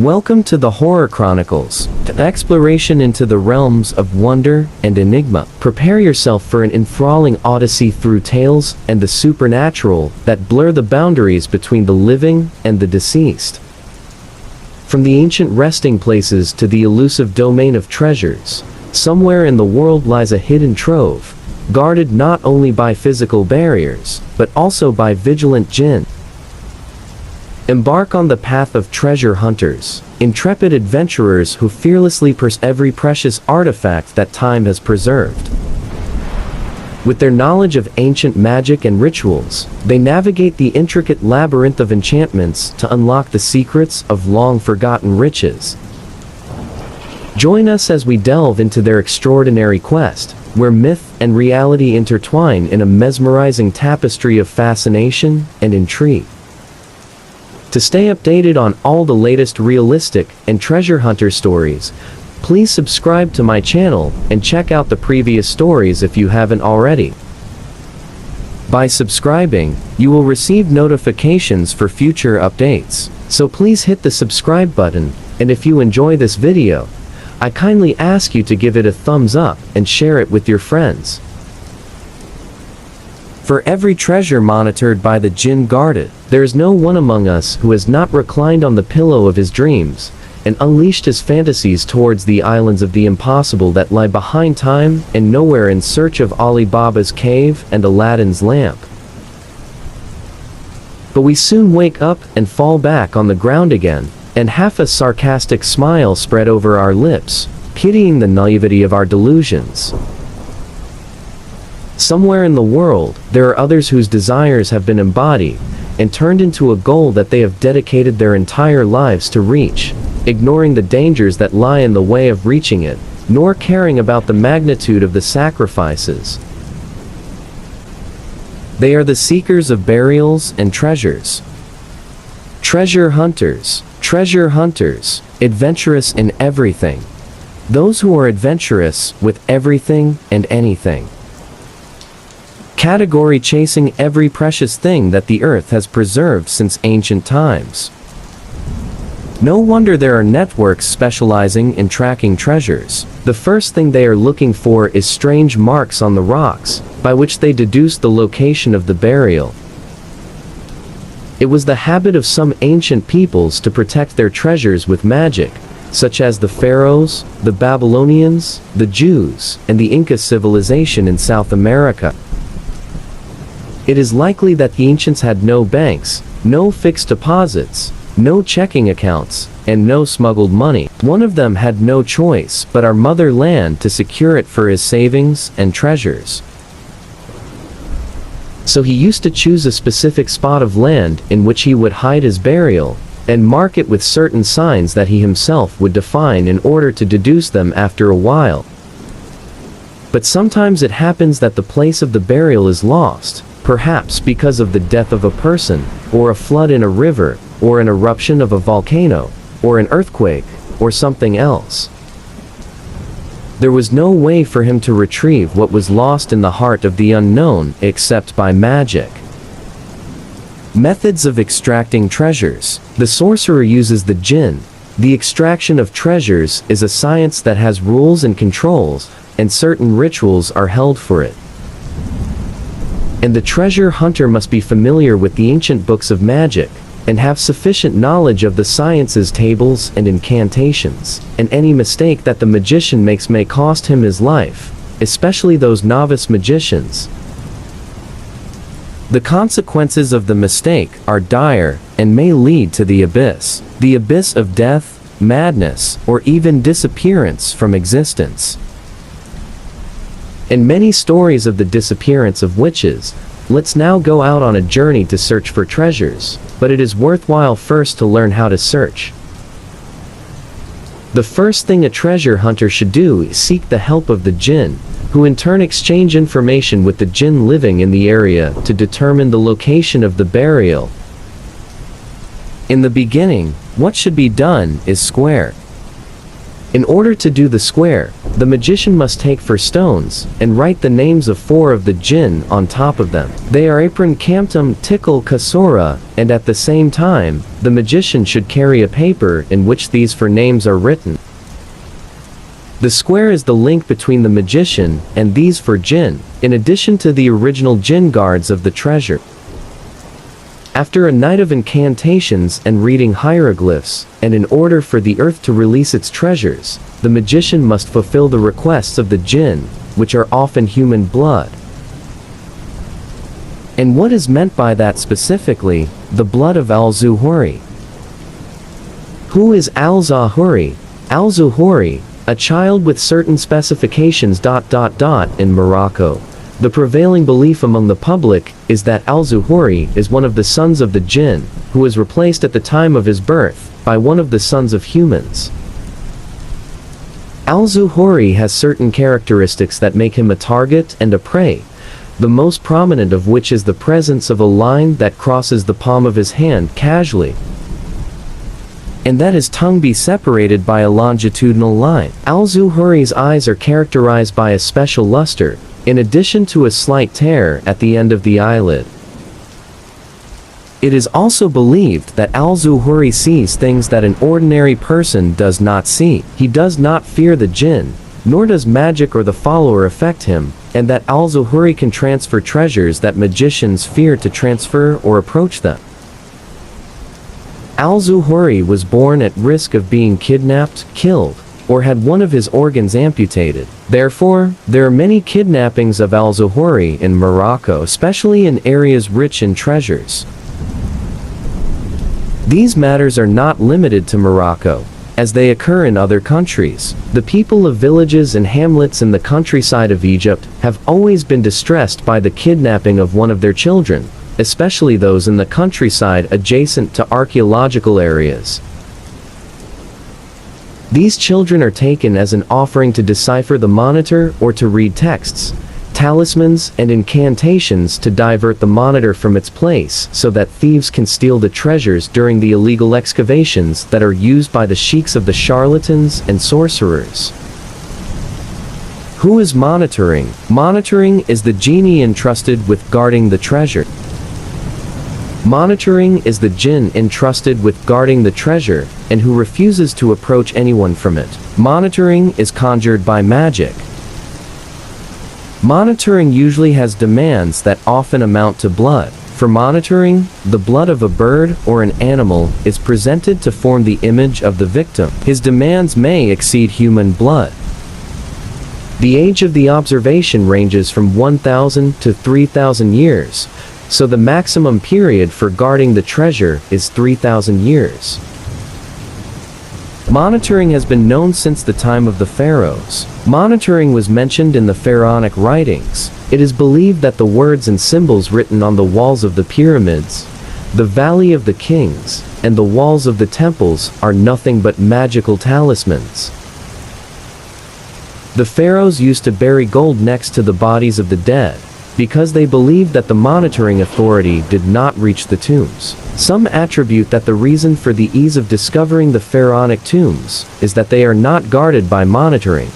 Welcome to the Horror Chronicles, an exploration into the realms of wonder and enigma. Prepare yourself for an enthralling odyssey through tales and the supernatural that blur the boundaries between the living and the deceased. From the ancient resting places to the elusive domain of treasures, somewhere in the world lies a hidden trove, guarded not only by physical barriers, but also by vigilant Jinn. Embark on the path of treasure hunters, intrepid adventurers who fearlessly pursue every precious artifact that time has preserved. With their knowledge of ancient magic and rituals, they navigate the intricate labyrinth of enchantments to unlock the secrets of long-forgotten riches. Join us as we delve into their extraordinary quest, where myth and reality intertwine in a mesmerizing tapestry of fascination and intrigue. To stay updated on all the latest realistic and treasure hunter stories, please subscribe to my channel and check out the previous stories if you haven't already. By subscribing, you will receive notifications for future updates, so please hit the subscribe button, and if you enjoy this video, I kindly ask you to give it a thumbs up and share it with your friends. For every treasure monitored by the Jinn guarded, there is no one among us who has not reclined on the pillow of his dreams, and unleashed his fantasies towards the islands of the impossible that lie behind time and nowhere in search of Ali Baba's cave and Aladdin's lamp. But we soon wake up and fall back on the ground again, and half a sarcastic smile spread over our lips, pitying the naivety of our delusions. Somewhere in the world, there are others whose desires have been embodied and turned into a goal that they have dedicated their entire lives to reach, ignoring the dangers that lie in the way of reaching it, nor caring about the magnitude of the sacrifices. They are the seekers of burials and treasures. Treasure hunters, adventurous in everything. Those who are adventurous with everything and anything. Category chasing every precious thing that the earth has preserved since ancient times. No wonder there are networks specializing in tracking treasures. The first thing they are looking for is strange marks on the rocks, by which they deduce the location of the burial. It was the habit of some ancient peoples to protect their treasures with magic, such as the pharaohs, the Babylonians, the Jews, and the Inca civilization in South America. It is likely that the ancients had no banks, no fixed deposits, no checking accounts, and no smuggled money. One of them had no choice but our motherland to secure it for his savings and treasures. So he used to choose a specific spot of land in which he would hide his burial, and mark it with certain signs that he himself would define in order to deduce them after a while. But sometimes it happens that the place of the burial is lost, perhaps because of the death of a person, or a flood in a river, or an eruption of a volcano, or an earthquake, or something else. There was no way for him to retrieve what was lost in the heart of the unknown except by magic. Methods of extracting treasures. The sorcerer uses the Jinn. The extraction of treasures is a science that has rules and controls, and certain rituals are held for it. And the treasure hunter must be familiar with the ancient books of magic, and have sufficient knowledge of the science's tables and incantations, and any mistake that the magician makes may cost him his life, especially those novice magicians. The consequences of the mistake are dire, and may lead to the abyss of death, madness, or even disappearance from existence. In many stories of the disappearance of witches, let's now go out on a journey to search for treasures, but it is worthwhile first to learn how to search. The first thing a treasure hunter should do is seek the help of the Jinn, who in turn exchange information with the Jinn living in the area to determine the location of the burial. In the beginning, what should be done is square In order to do the square, the magician must take 4 stones, and write the names of 4 of the jinn on top of them. They are apron kamtum tikal kasora, and at the same time, the magician should carry a paper in which these 4 names are written. The square is the link between the magician and these 4 jinn, in addition to the original jinn guards of the treasure. After a night of incantations and reading hieroglyphs, and in order for the earth to release its treasures, the magician must fulfill the requests of the jinn, which are often human blood. And what is meant by that specifically? The blood of Al-Zuhuri. Who is Al-Zuhuri? Al-Zuhuri, a child with certain specifications. In Morocco, the prevailing belief among the public is that Al-Zuhuri is one of the sons of the jinn, who was replaced at the time of his birth by one of the sons of humans. Al-Zuhuri has certain characteristics that make him a target and a prey, the most prominent of which is the presence of a line that crosses the palm of his hand casually, and that his tongue be separated by a longitudinal line. Al-Zuhuri's eyes are characterized by a special luster, in addition to a slight tear at the end of the eyelid. It is also believed that Al-Zuhuri sees things that an ordinary person does not see. He does not fear the jinn, nor does magic or the follower affect him, and that Al-Zuhuri can transfer treasures that magicians fear to transfer or approach them. Al-Zuhuri was born at risk of being kidnapped, killed, or had one of his organs amputated. Therefore, there are many kidnappings of Al-Zuhuri in Morocco, especially in areas rich in treasures. These matters are not limited to Morocco, as they occur in other countries. The people of villages and hamlets in the countryside of Egypt have always been distressed by the kidnapping of one of their children, especially those in the countryside adjacent to archaeological areas. These children are taken as an offering to decipher the monitor or to read texts, talismans, and incantations to divert the monitor from its place so that thieves can steal the treasures during the illegal excavations that are used by the sheiks of the charlatans and sorcerers. Who is monitoring? Monitoring is the genie entrusted with guarding the treasure. Monitoring is the jinn entrusted with guarding the treasure, and who refuses to approach anyone from it. Monitoring is conjured by magic. Monitoring usually has demands that often amount to blood. For monitoring, the blood of a bird or an animal is presented to form the image of the victim. His demands may exceed human blood. The age of the observation ranges from 1,000 to 3,000 years, so the maximum period for guarding the treasure is 3,000 years. Monitoring has been known since the time of the pharaohs. Monitoring was mentioned in the pharaonic writings. It is believed that the words and symbols written on the walls of the pyramids, the Valley of the Kings, and the walls of the temples are nothing but magical talismans. The pharaohs used to bury gold next to the bodies of the dead, because they believed that the monitoring authority did not reach the tombs. Some attribute that the reason for the ease of discovering the pharaonic tombs is that they are not guarded by monitoring.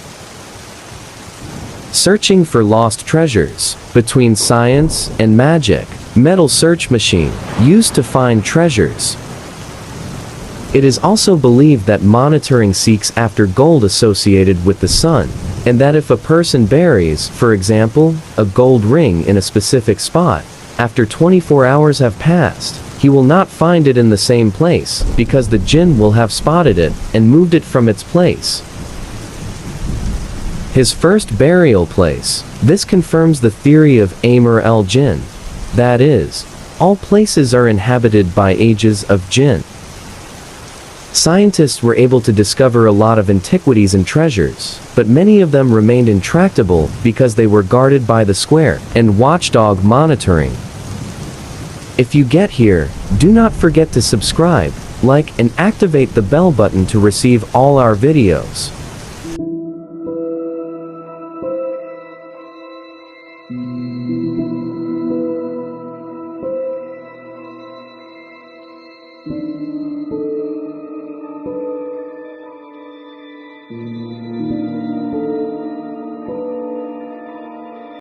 Searching for lost treasures. Between science and magic. Metal search machine, used to find treasures. It is also believed that monitoring seeks after gold associated with the sun, and that if a person buries, for example, a gold ring in a specific spot, after 24 hours have passed, he will not find it in the same place, because the jinn will have spotted it and moved it from its place. His first burial place. This confirms the theory of Amr al-Jinn. That is, all places are inhabited by ages of jinn. Scientists were able to discover a lot of antiquities and treasures, but many of them remained intractable because they were guarded by the square and watchdog monitoring. If you get here, do not forget to subscribe, like, and activate the bell button to receive all our videos.